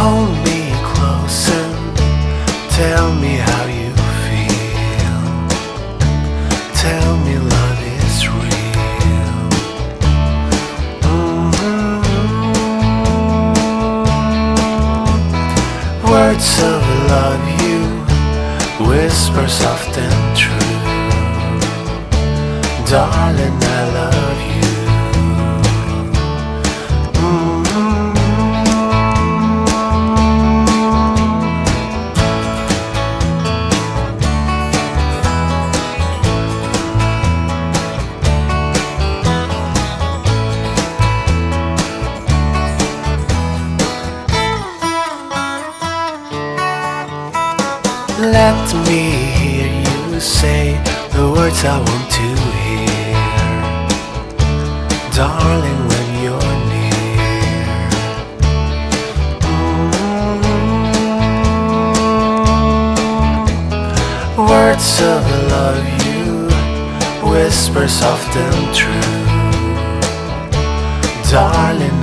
Hold me close and tell me how you feel. Tell me love is real. Words of love you whisper soft and true. Darling, I love you. Let me hear you say the words I want to hear. Darling, when you're near. Words of love you whisper soft and true. Darling,